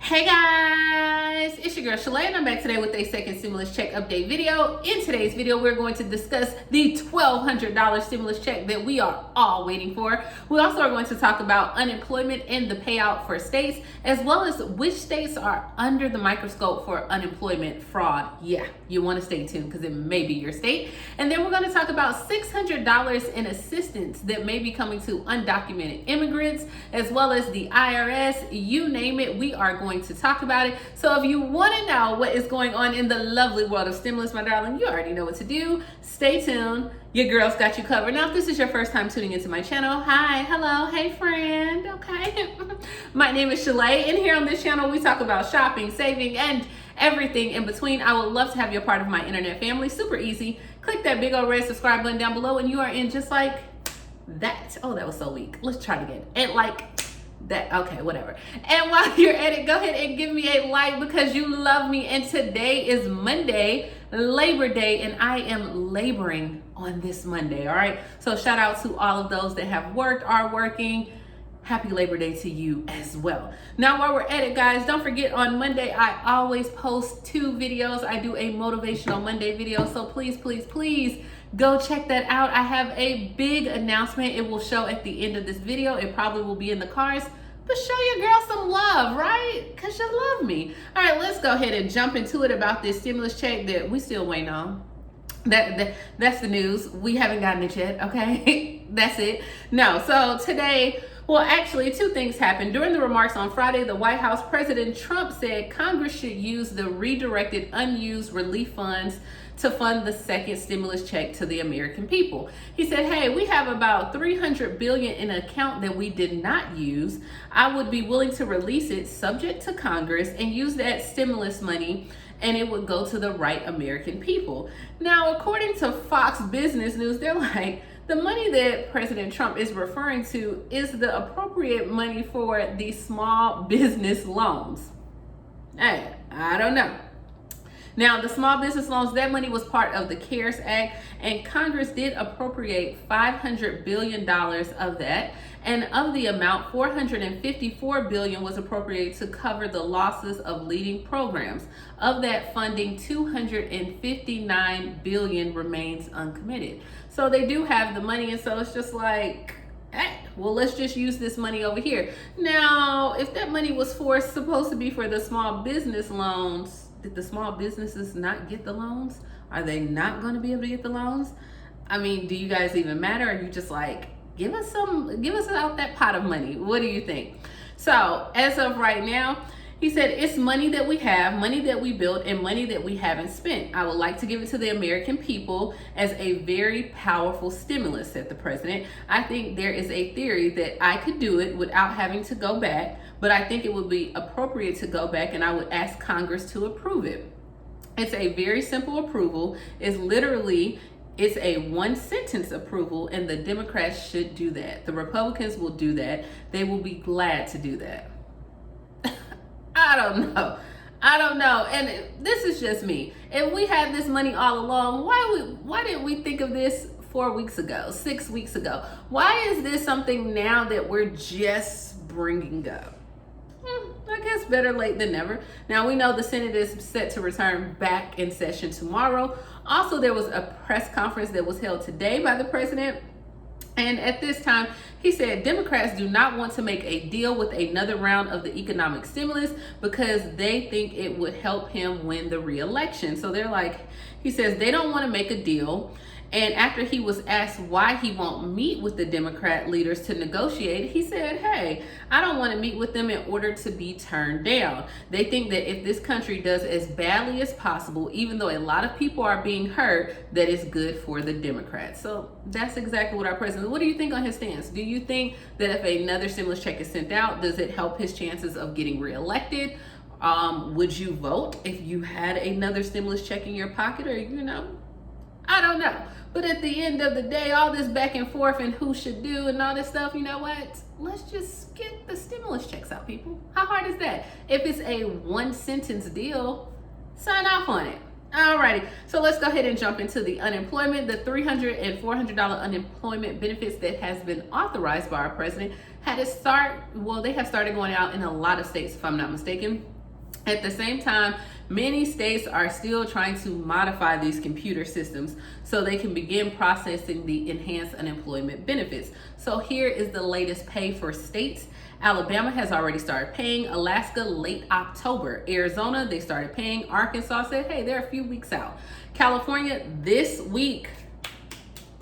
Hey guys, it's your girl Shalae and I'm back today with a second stimulus check update video. In today's video, we're going to discuss the $1,200 stimulus check that we are all waiting for. We also are going to talk about unemployment and the payout for states, as well as which states are under the microscope for unemployment fraud. Yeah, you want to stay tuned because it may be your state. And then we're going to talk about $600 in assistance that may be coming to undocumented immigrants, as well as the IRS. You name it, we are going to talk about it. So if you want to know what is going on in the lovely world of stimulus, my darling, you already know what to do. Stay tuned. Your girl's got you covered. Now, if this is your first time tuning into my channel, hi, hello, hey friend, okay. My name is Shalae, and here on this channel, we talk about shopping, saving, and everything in between. I would love to have you a part of my internet family. Super easy. Click that big old red subscribe button down below, and you are in just like that. Oh, that was so weak. Let's try it again. And like that, okay, whatever. And while you're at it, go ahead and give me a like because you love me. And today is Monday, Labor Day, and I am laboring on this Monday. All right, so shout out to all of those that have worked, are working. Happy Labor Day to you as well. Now, while we're at it, guys, don't forget on Monday I always post 2 videos. I do a motivational Monday video, so please go check that out. I have a big announcement. It will show at the end of this video. It probably will be in the cards, but show your girl some love, right? Because you love me. All right, let's go ahead and jump into it about this stimulus check that we still waiting on. That's the news. We haven't gotten it yet, okay? That's it. No, so today, well, actually, 2 things happened. During the remarks on Friday, the White House, President Trump said Congress should use the redirected unused relief funds to fund the second stimulus check to the American people. He said, hey, we have about $300 billion in an account that we did not use. I would be willing to release it subject to Congress and use that stimulus money, and it would go to the right American people. Now, according to Fox Business News, they're like, the money that President Trump is referring to is the appropriate money for the small business loans. Hey, I don't know. Now, the small business loans, that money was part of the CARES Act, and Congress did appropriate $500 billion of that. And of the amount, $454 billion was appropriated to cover the losses of leading programs. Of that funding, $259 billion remains uncommitted. So they do have the money, and so it's just like, hey, well, let's just use this money over here. Now, if that money was supposed to be for the small business loans, did the small businesses not get the loans? Are they not going to be able to get the loans? I mean, do you guys even matter? Or are you just like, give us out that pot of money? What do you think? So as of right now, he said, it's money that we have, money that we built, and money that we haven't spent. I would like to give it to the American people as a very powerful stimulus, said the president. I think there is a theory that I could do it without having to go back, but I think it would be appropriate to go back, and I would ask Congress to approve it. It's a very simple approval. It's a 1-sentence approval, and the Democrats should do that. The Republicans will do that. They will be glad to do that. I don't know. And this is just me. If we had this money all along, why didn't we think of this 4 weeks ago, 6 weeks ago? Why is this something now that we're just bringing up? I guess better late than never. Now, we know the Senate is set to return back in session tomorrow. Also, there was a press conference that was held today by the president. And at this time, he said Democrats do not want to make a deal with another round of the economic stimulus because they think it would help him win the re-election. So they're like, he says they don't want to make a deal. And after he was asked why he won't meet with the Democrat leaders to negotiate, he said, hey, I don't want to meet with them in order to be turned down. They think that if this country does as badly as possible, even though a lot of people are being hurt, that is good for the Democrats. So that's exactly what our president, what do you think on his stance? Do you think that if another stimulus check is sent out, does it help his chances of getting reelected? Would you vote if you had another stimulus check in your pocket, or, I don't know. But at the end of the day, all this back and forth and who should do and all this stuff, you know what? Let's just get the stimulus checks out, people. How hard is that? If it's a 1-sentence deal, sign off on it. Alrighty, so let's go ahead and jump into the unemployment. The $300 and $400 unemployment benefits that has been authorized by our president they have started going out in a lot of states, if I'm not mistaken. At the same time, many states are still trying to modify these computer systems so they can begin processing the enhanced unemployment benefits. So here is the latest pay for states. Alabama has already started paying. Alaska, late October. Arizona, they started paying. Arkansas said, hey, they're a few weeks out. California, this week.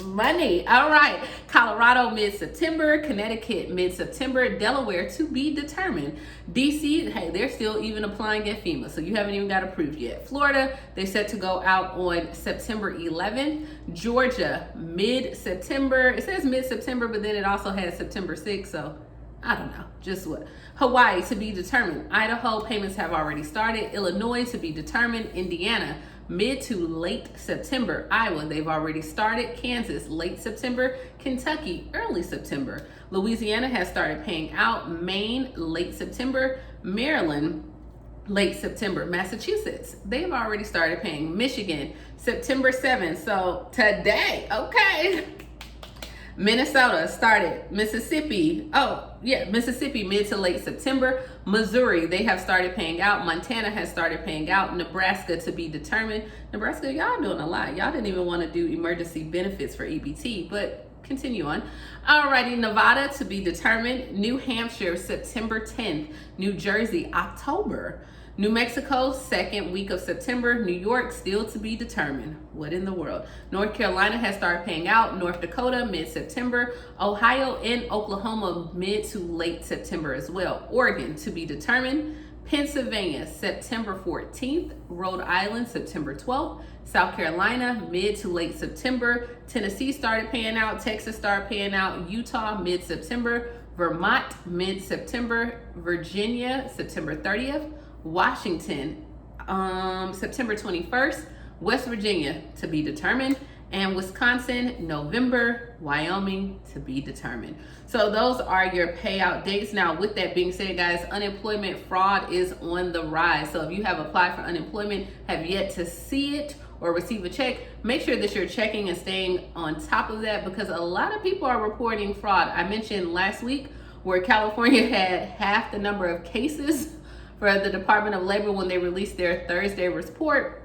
Money. All right. Colorado, mid-September. Connecticut, mid-September. Delaware, to be determined. DC, hey, they're still even applying at FEMA, so you haven't even got approved yet. Florida, they set to go out on September 11th. Georgia, mid-September. It says mid-September, but then it also has September 6th, so I don't know, just what. Hawaii, to be determined. Idaho, payments have already started. Illinois, to be determined. Indiana, mid to late September. Iowa, they've already started. Kansas, late September. Kentucky, early September. Louisiana has started paying out. Maine, late September. Maryland, late September. Massachusetts, they've already started paying. Michigan, September 7th, so today, okay. Minnesota started. Mississippi, Mississippi, mid to late September. Missouri, they have started paying out. Montana has started paying out. Nebraska, to be determined. Nebraska, y'all doing a lot. Y'all didn't even want to do emergency benefits for EBT, but continue on. Alrighty, Nevada, to be determined. New Hampshire, September 10th. New Jersey, October. New Mexico, second week of September. New York, still to be determined. What in the world? North Carolina has started paying out. North Dakota, mid-September. Ohio and Oklahoma, mid to late September as well. Oregon, to be determined. Pennsylvania, September 14th. Rhode Island, September 12th. South Carolina, mid to late September. Tennessee started paying out. Texas started paying out. Utah, mid-September. Vermont, mid-September. Virginia, September 30th. Washington, September 21st. West Virginia, to be determined. And Wisconsin, November. Wyoming, to be determined. So those are your payout dates. Now, with that being said, guys, unemployment fraud is on the rise. So if you have applied for unemployment, have yet to see it or receive a check, make sure that you're checking and staying on top of that, because a lot of people are reporting fraud. I mentioned last week where California had half the number of cases for the Department of Labor when they released their Thursday report.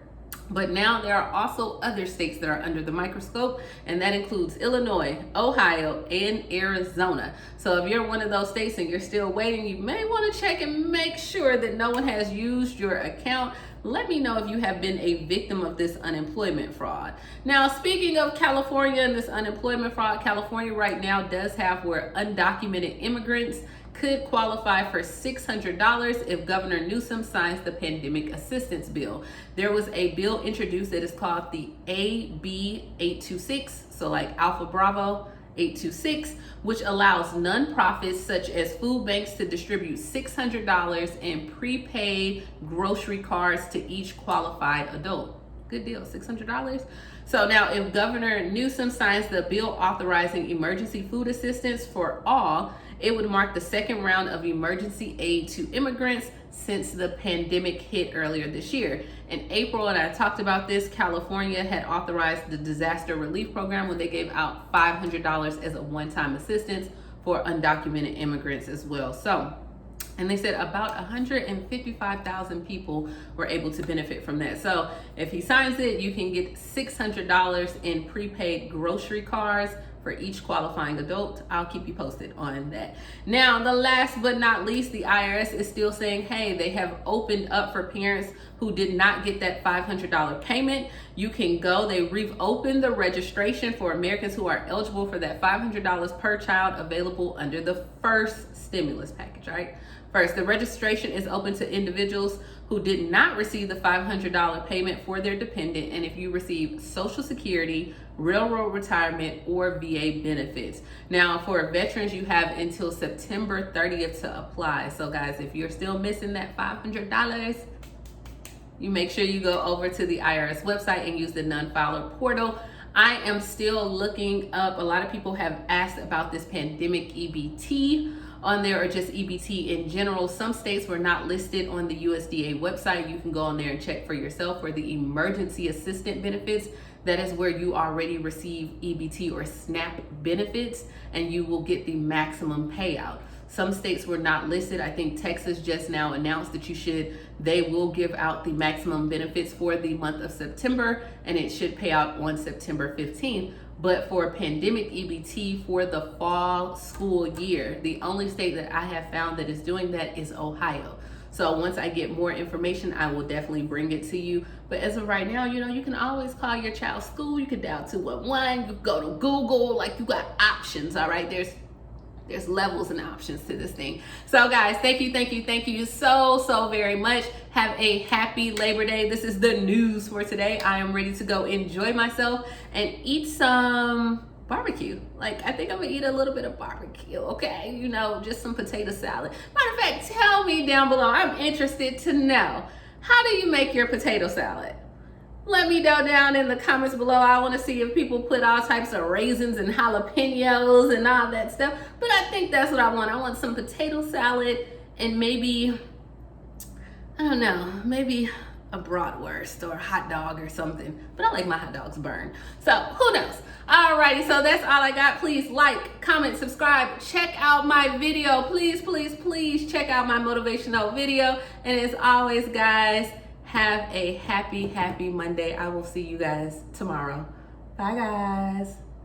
But now there are also other states that are under the microscope, and that includes Illinois, Ohio, and Arizona. So if you're one of those states and you're still waiting, you may want to check and make sure that no one has used your account. Let me know if you have been a victim of this unemployment fraud. Now, speaking of California and this unemployment fraud, California right now does have where undocumented immigrants could qualify for $600 if Governor Newsom signs the pandemic assistance bill. There was a bill introduced that is called the AB 826, so like Alpha Bravo 826, which allows nonprofits such as food banks to distribute $600 in prepaid grocery cards to each qualified adult. Good deal, $600. So now if Governor Newsom signs the bill authorizing emergency food assistance for all, it would mark the second round of emergency aid to immigrants since the pandemic hit earlier this year. In April, and I talked about this, California had authorized the disaster relief program when they gave out $500 as a one-time assistance for undocumented immigrants as well. So, and they said about 155,000 people were able to benefit from that. So if he signs it, you can get $600 in prepaid grocery cards for each qualifying adult. I'll keep you posted on that. Now, the last but not least, the IRS is still saying, hey, they have opened up for parents who did not get that $500 payment. You can go, they reopened the registration for Americans who are eligible for that $500 per child available under the first stimulus package, right? First, the registration is open to individuals who did not receive the $500 payment for their dependent, and if you receive Social Security, Railroad Retirement, or VA benefits. Now, for veterans, you have until September 30th to apply. So guys, if you're still missing that $500, you make sure you go over to the IRS website and use the non-filer portal. I am still looking up, a lot of people have asked about this pandemic EBT. on there or just EBT in general. Some states were not listed on the USDA website. You can go on there and check for yourself. For the emergency assistant benefits, that is where you already receive EBT or SNAP benefits, and you will get the maximum payout. Some states were not listed. I think Texas just now announced that they will give out the maximum benefits for the month of September, and it should pay out on September 15th. But for pandemic EBT for the fall school year, the only state that I have found that is doing that is Ohio. So once I get more information, I will definitely bring it to you. But as of right now, you can always call your child's school. You can dial 211, you can go to Google, like you got options, all right? There's levels and options to this thing. So guys, thank you so very much. Have a happy Labor Day. This is the news for today. I am ready to go enjoy myself and eat some barbecue. Like, I think I'm gonna eat a little bit of barbecue, okay? Just some potato salad. Matter of fact, tell me down below. I'm interested to know, how do you make your potato salad? Let me know down in the comments below. I want to see if people put all types of raisins and jalapenos and all that stuff. But I think that's what I want. I want some potato salad and maybe, I don't know, maybe a bratwurst or a hot dog or something. But I like my hot dogs burned. So who knows? Alrighty, so that's all I got. Please like, comment, subscribe, check out my video. Please check out my motivational video. And as always, guys, have a happy Monday. I will see you guys tomorrow. Bye, guys.